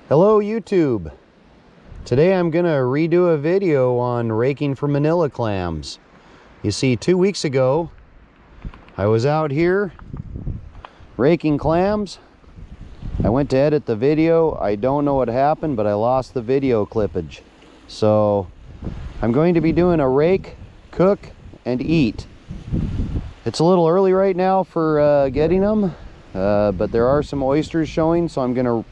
Hello YouTube. Today I'm gonna redo a video on raking for Manilla clams. You see, 2 weeks ago I was out here raking clams. I went to edit the video. I don't know what happened, but I lost the video clippage. So I'm going to be doing a rake, cook, and eat. It's a little early right now for getting them, but there are some oysters showing, so I'm gonna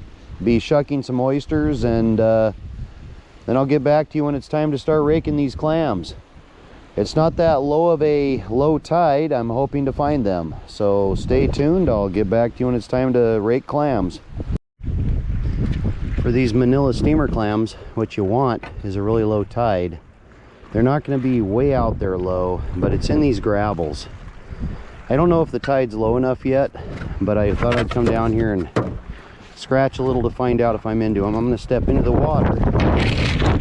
be shucking some oysters, and then I'll get back to you when it's time to start raking these clams. It's not that low of a low tide. I'm hoping to find them, so stay tuned. I'll get back to you when it's time to rake clams. For these Manilla steamer clams, what you want is a really low tide. They're not going to be way out there low, but it's in these gravels. I don't know if the tide's low enough yet, but I thought I'd come down here and scratch a little to find out if I'm into them. I'm going to step into the water. I'm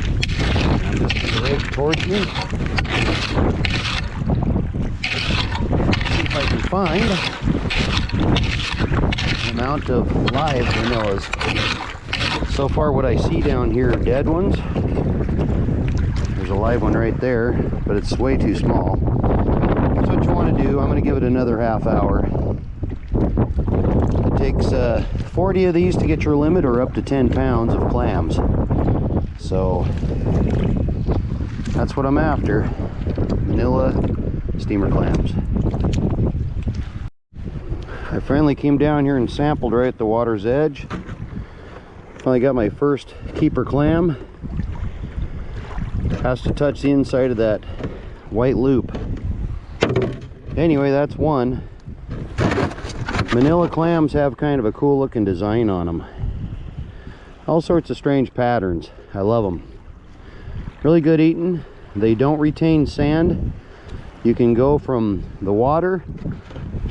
just going to rake towards me. See if I can find an amount of live manillas. So far what I see down here are dead ones. There's a live one right there, but it's way too small. That's what you want to do. I'm going to give it another half hour. It takes 40 of these to get your limit, or up to 10 pounds of clams. So that's what I'm after. Manilla steamer clams. I finally came down here and sampled right at the water's edge. Finally got my first keeper clam. Has to touch the inside of that white loop. Anyway, that's one. Manilla clams have kind of a cool looking design on them. All sorts of strange patterns. I love them. Really good eating. They don't retain sand. You can go from the water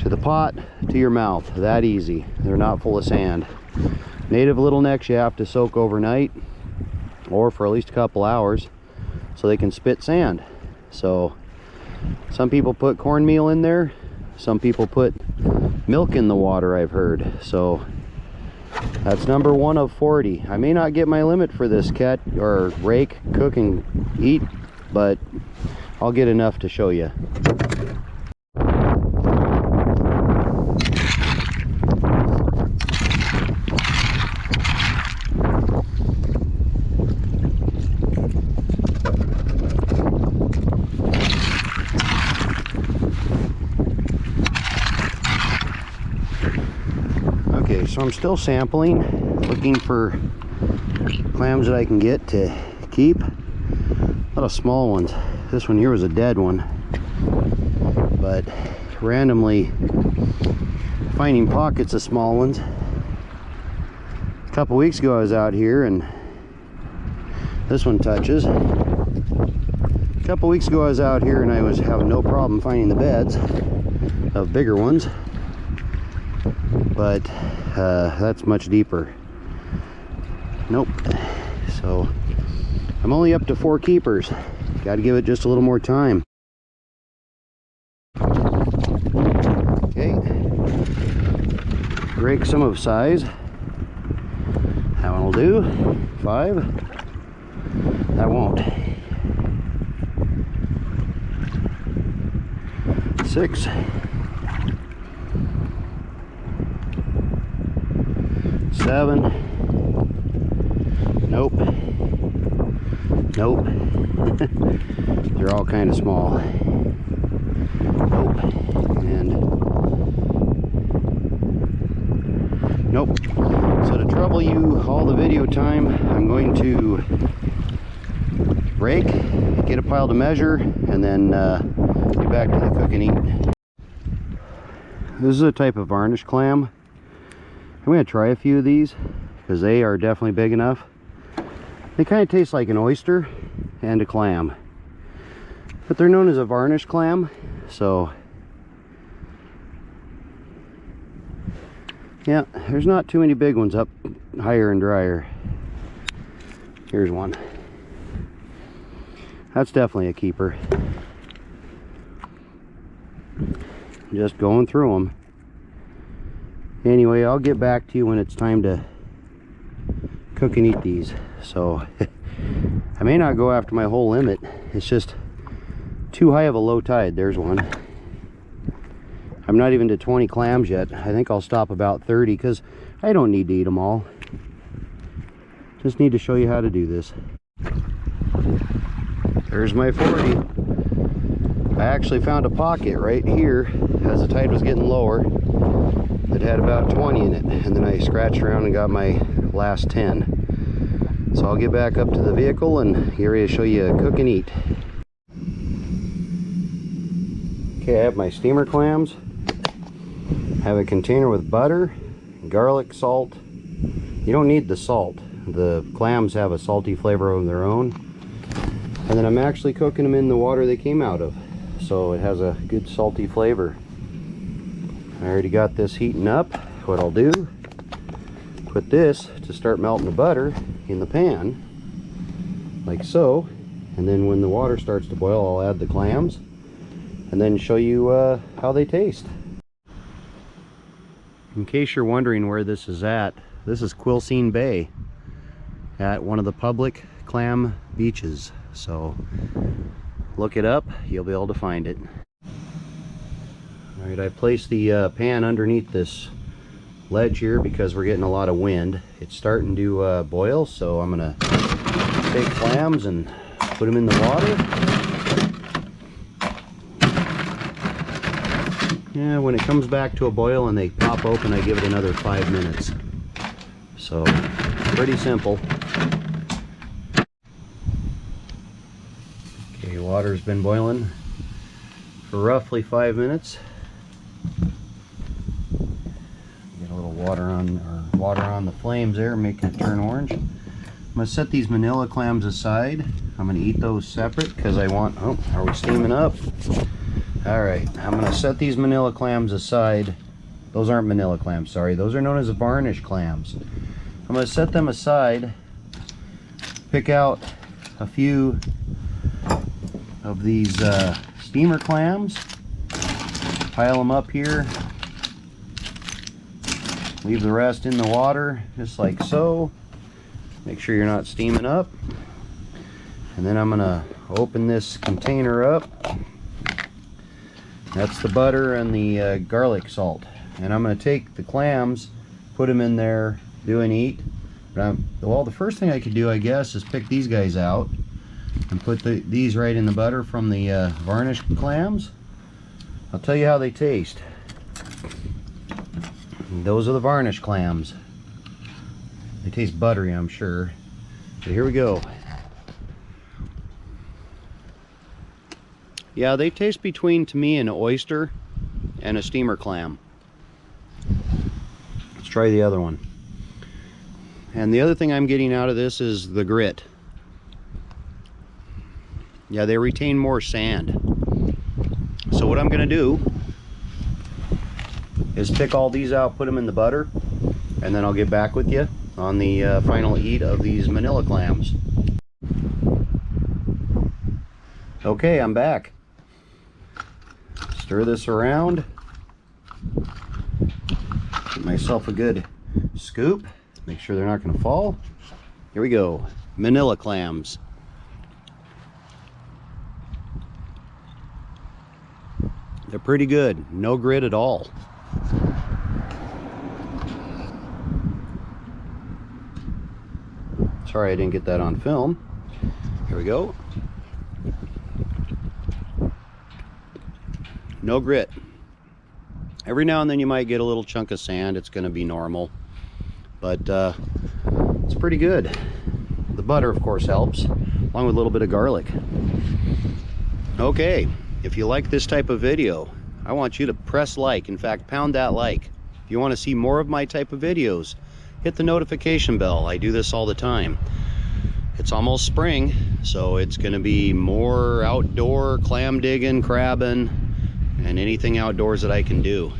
to the pot to your mouth. That easy. They're not full of sand. Native little necks you have to soak overnight, or for at least a couple hours, so they can spit sand. So some people put cornmeal in there. Some people put milk in the water, I've heard. So that's number 1 of 40. I may not get my limit for this cat or rake, cook, and eat, but I'll get enough to show you. Okay, so I'm still sampling, looking for clams that I can get to keep. A lot of small ones. This one here was a dead one, but randomly finding pockets of small ones. A couple weeks ago I was out here and this one touches. A couple weeks ago I was out here and I was having no problem finding the beds of bigger ones, but that's much deeper. Nope. So I'm only up to 4 keepers. Got to give it just a little more time. Okay. Rake some of size. That one will do. 5. That won't. 6. 7. Nope. Nope. They're all kind of small. Nope. And nope. So to trouble you all the video time, I'm going to rake, get a pile to measure, and then get back to the cook and eat. This is a type of varnish clam. I'm going to try a few of these because they are definitely big enough. They kind of taste like an oyster and a clam, but they're known as a varnish clam. So yeah, there's not too many big ones up higher and drier. Here's one. That's definitely a keeper. Just going through them. Anyway, I'll get back to you when it's time to cook and eat these. So I may not go after my whole limit. It's just too high of a low tide. There's one. I'm not even to 20 clams yet. I think I'll stop about 30 because I don't need to eat them all. Just need to show you how to do this. There's my 40. I actually found a pocket right here as the tide was getting lower that had about 20 in it, and then I scratched around and got my last 10. So I'll get back up to the vehicle and get ready to show you a cook and eat. Okay, I have my steamer clams. I have a container with butter, garlic, salt. You don't need the salt. The clams have a salty flavor of their own. And then I'm actually cooking them in the water they came out of, so it has a good salty flavor. I already got this heating up. What I'll do, put this to start melting the butter in the pan, like so. And then when the water starts to boil, I'll add the clams and then show you how they taste. In case you're wondering where this is at, this is Quilcene Bay at one of the public clam beaches. So look it up, you'll be able to find it. Alright, I placed the pan underneath this ledge here because we're getting a lot of wind. It's starting to boil, so I'm gonna take clams and put them in the water. Yeah, when it comes back to a boil and they pop open, I give it another 5 minutes. So, pretty simple. Okay, water's been boiling for roughly 5 minutes. Get a little water on the flames there, making it turn orange. I'm gonna set these Manilla clams aside. I'm gonna eat those separate because I want, oh, are we steaming up? Alright, I'm going to set these Manilla clams aside. Those aren't Manilla clams, sorry. Those are known as varnish clams. I'm going to set them aside, pick out a few of these steamer clams, pile them up here, leave the rest in the water, just like so. Make sure you're not steaming up. And then I'm going to open this container up. That's the butter and the garlic salt. And I'm going to take the clams, put them in there, do an eat. Well, the first thing I could do, I guess, is pick these guys out and put these right in the butter from the varnish clams. I'll tell you how they taste. Those are the varnish clams. They taste buttery, I'm sure. So here we go. Yeah, they taste between, to me, an oyster and a steamer clam. Let's try the other one. And the other thing I'm getting out of this is the grit. Yeah, they retain more sand. So what I'm going to do is pick all these out, put them in the butter, and then I'll get back with you on the final eat of these Manilla clams. Okay, I'm back. Stir this around. Get myself a good scoop. Make sure they're not going to fall. Here we go. Manilla clams. They're pretty good. No grit at all. Sorry I didn't get that on film. Here we go. No grit. Every now and then you might get a little chunk of sand. It's going to be normal, but it's pretty good. The butter, of course, helps, along with a little bit of garlic. Okay, if you like this type of video, I want you to press like. In fact, pound that like. If you want to see more of my type of videos, hit the notification bell. I do this all the time. It's almost spring, so it's going to be more outdoor clam digging, crabbing, and anything outdoors that I can do.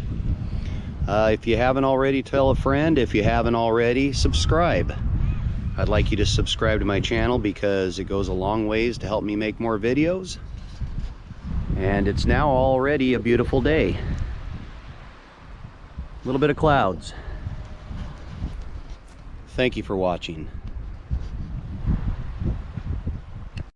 If you haven't already, tell a friend. If you haven't already, subscribe. I'd like you to subscribe to my channel because it goes a long ways to help me make more videos. And it's now already a beautiful day. A little bit of clouds. Thank you for watching.